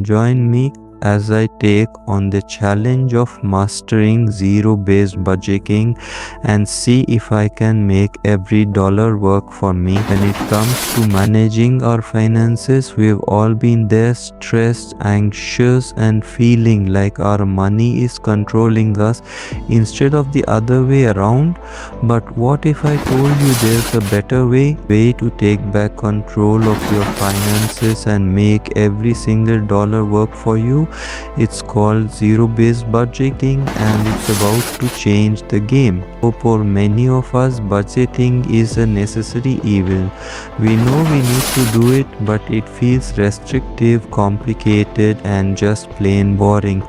Join me as I take on the challenge of mastering zero-based budgeting and see if I can make every dollar work for me. When it comes to managing our finances, we've all been there, stressed, anxious, and feeling like our money is controlling us instead of the other way around. But what if I told you there's a better way to take back control of your finances and make every single dollar work for you? It's called zero-based budgeting and it's about to change the game. So for many of us, budgeting is a necessary evil. We know we need to do it, but it feels restrictive, complicated, and just plain boring.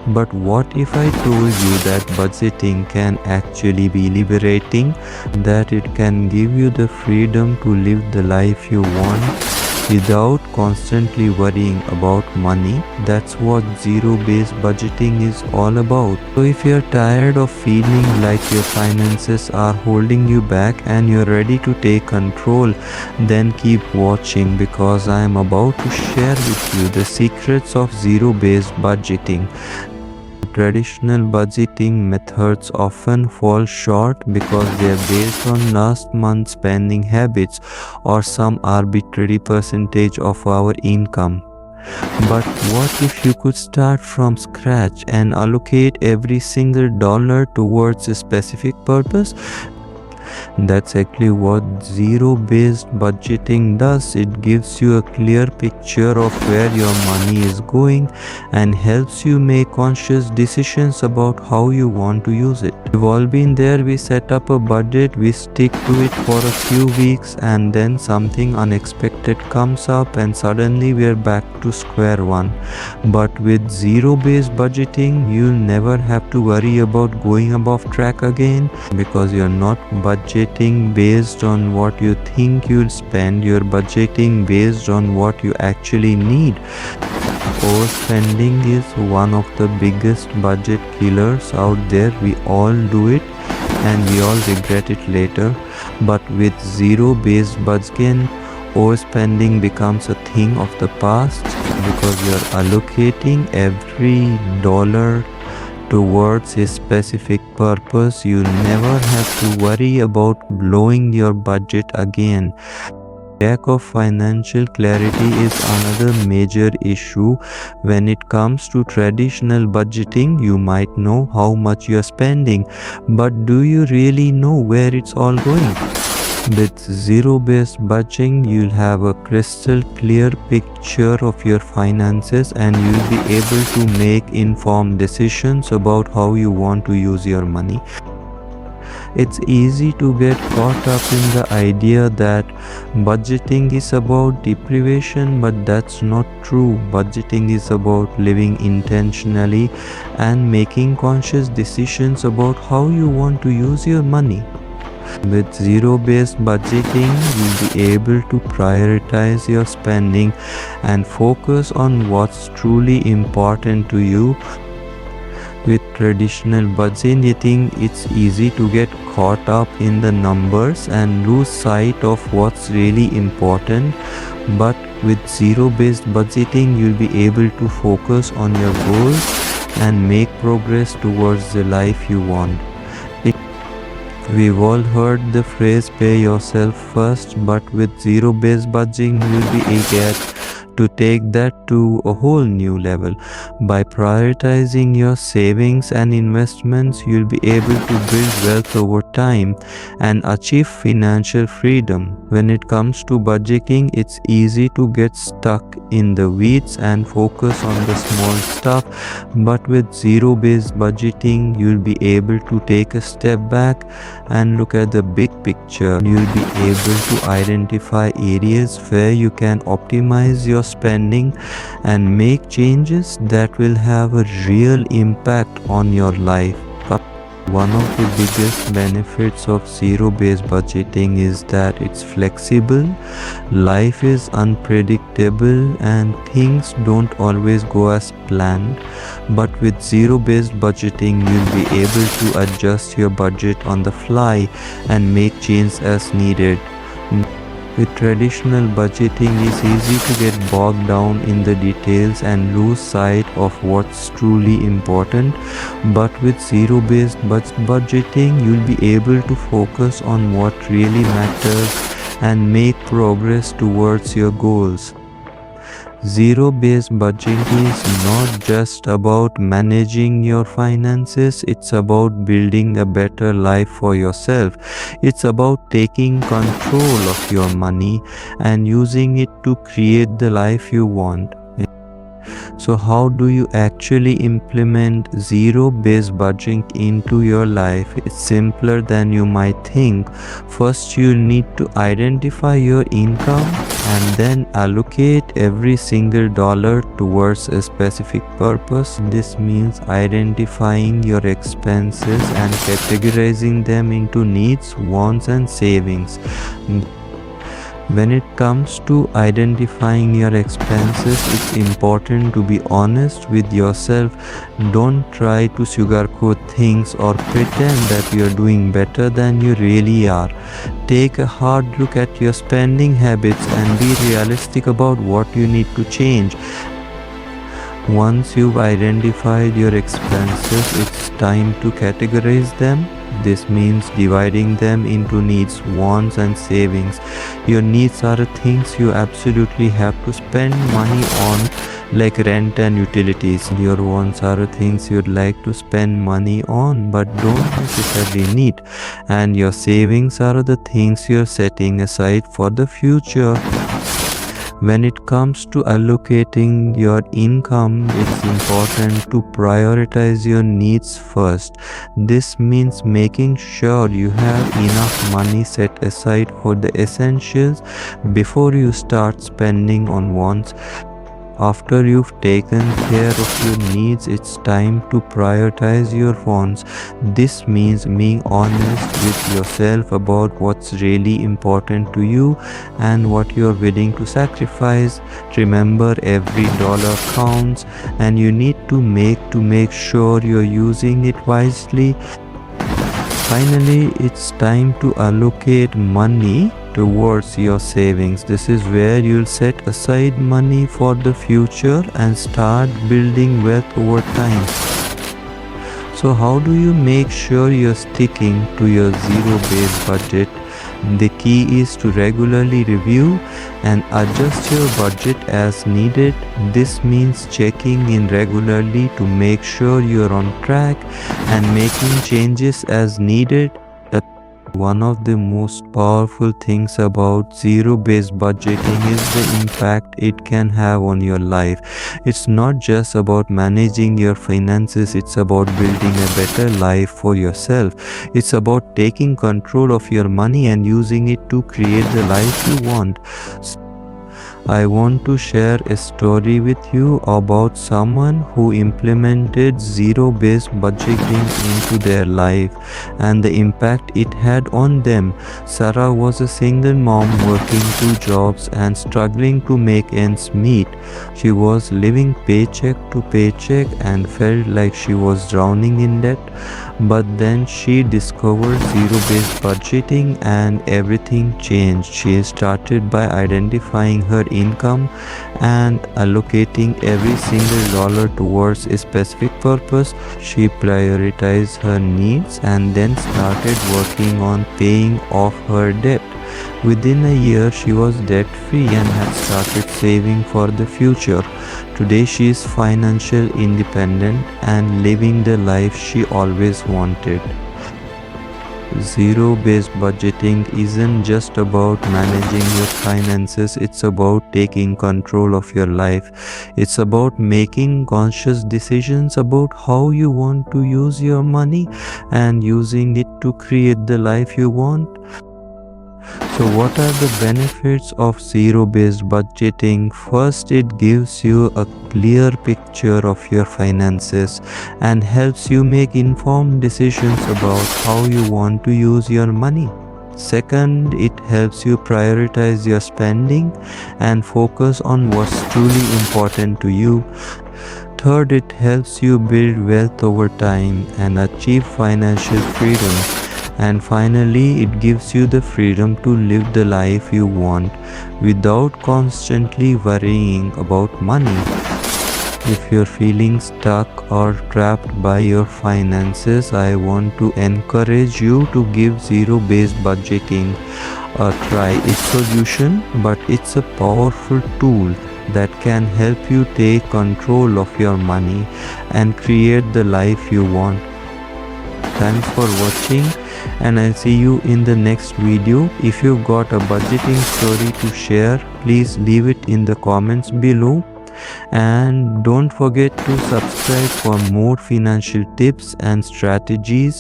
But what if I told you that budgeting can actually be liberating, that it can give you the freedom to live the life you want without constantly worrying about money? That's what zero-based budgeting is all about. So if you're tired of feeling like your finances are holding you back and you're ready to take control, then keep watching because I am about to share with you the secrets of zero-based budgeting. Traditional budgeting methods often fall short because they are based on last month's spending habits or some arbitrary percentage of our income. But what if you could start from scratch and allocate every single dollar towards a specific purpose? That's exactly what zero-based budgeting does. It gives you a clear picture of where your money is going and helps you make conscious decisions about how you want to use it. We've all been there. We set up a budget, we stick to it for a few weeks, and then something unexpected comes up and suddenly we're back to square one. But with zero-based budgeting, you'll never have to worry about going above track again because you're not budgeting based on what you think you'll spend. You're budgeting based on what you actually need. Overspending is one of the biggest budget killers out there. We all do it and we all regret it later. But with zero-based budgeting, overspending becomes a thing of the past because you're allocating every dollar towards a specific purpose. You never have to worry about blowing your budget again. Lack of financial clarity is another major issue. When it comes to traditional budgeting, you might know how much you're spending, but do you really know where it's all going? With zero-based budgeting, you'll have a crystal clear picture of your finances and you'll be able to make informed decisions about how you want to use your money. It's easy to get caught up in the idea that budgeting is about deprivation, but that's not true. Budgeting is about living intentionally and making conscious decisions about how you want to use your money. With zero-based budgeting, you'll be able to prioritize your spending and focus on what's truly important to you. With traditional budgeting, it's easy to get caught up in the numbers and lose sight of what's really important. But with zero-based budgeting, you'll be able to focus on your goals and make progress towards the life you want. We've all heard the phrase pay yourself first, but with zero-based budgeting, you'll be able to take that to a whole new level. By prioritizing your savings and investments, you'll be able to build wealth over time and achieve financial freedom. When it comes to budgeting, it's easy to get stuck in the weeds and focus on the small stuff, but with zero-based budgeting, you'll be able to take a step back and look at the big picture. You'll be able to identify areas where you can optimize your spending and make changes that will have a real impact on your life. One of the biggest benefits of zero-based budgeting is that it's flexible. Life is unpredictable and things don't always go as planned. But with zero-based budgeting, you'll be able to adjust your budget on the fly and make changes as needed. With traditional budgeting, it's easy to get bogged down in the details and lose sight of what's truly important. But with zero-based budgeting, you'll be able to focus on what really matters and make progress towards your goals. Zero-based budgeting is not just about managing your finances, it's about building a better life for yourself. It's about taking control of your money and using it to create the life you want. So how do you actually implement zero-based budgeting into your life? It's simpler than you might think. First, you need to identify your income and then allocate every single dollar towards a specific purpose. This means identifying your expenses and categorizing them into needs, wants, and savings. When it comes to identifying your expenses, it's important to be honest with yourself. Don't try to sugarcoat things or pretend that you're doing better than you really are. Take a hard look at your spending habits and be realistic about what you need to change. Once you've identified your expenses, it's time to categorize them. This means dividing them into needs, wants, and savings. Your needs are the things you absolutely have to spend money on, like rent and utilities. Your wants are the things you'd like to spend money on but don't necessarily need. And your savings are the things you're setting aside for the future. When it comes to allocating your income, it's important to prioritize your needs first. This means making sure you have enough money set aside for the essentials before you start spending on wants. After you've taken care of your needs, it's time to prioritize your wants. This means being honest with yourself about what's really important to you and what you're willing to sacrifice. Remember, every dollar counts and you need to make sure you're using it wisely. Finally, it's time to allocate money towards your savings. This is where you'll set aside money for the future and start building wealth over time. So how do you make sure you're sticking to your zero-based budget? The key is to regularly review and adjust your budget as needed. This means checking in regularly to make sure you're on track and making changes as needed. One of the most powerful things about zero-based budgeting is the impact it can have on your life. It's not just about managing your finances, it's about building a better life for yourself. It's about taking control of your money and using it to create the life you want. I want to share a story with you about someone who implemented zero-based budgeting into their life and the impact it had on them. Sarah was a single mom working 2 jobs and struggling to make ends meet. She was living paycheck to paycheck and felt like she was drowning in debt. But then she discovered zero-based budgeting and everything changed. She started by identifying her income and allocating every single dollar towards a specific purpose. She prioritized her needs and then started working on paying off her debt. Within a year, she was debt-free and had started saving for the future. Today, she is financially independent and living the life she always wanted. Zero-based budgeting isn't just about managing your finances, it's about taking control of your life. It's about making conscious decisions about how you want to use your money and using it to create the life you want. So what are the benefits of zero-based budgeting? First, it gives you a clear picture of your finances and helps you make informed decisions about how you want to use your money. Second, it helps you prioritize your spending and focus on what's truly important to you. Third, it helps you build wealth over time and achieve financial freedom. And finally, it gives you the freedom to live the life you want without constantly worrying about money. If you're feeling stuck or trapped by your finances, I want to encourage you to give zero-based budgeting a try. It's solution, but it's a powerful tool that can help you take control of your money and create the life you want. Thanks for watching, and I'll see you in the next video. If you've got a budgeting story to share, please leave it in the comments below. And don't forget to subscribe for more financial tips and strategies.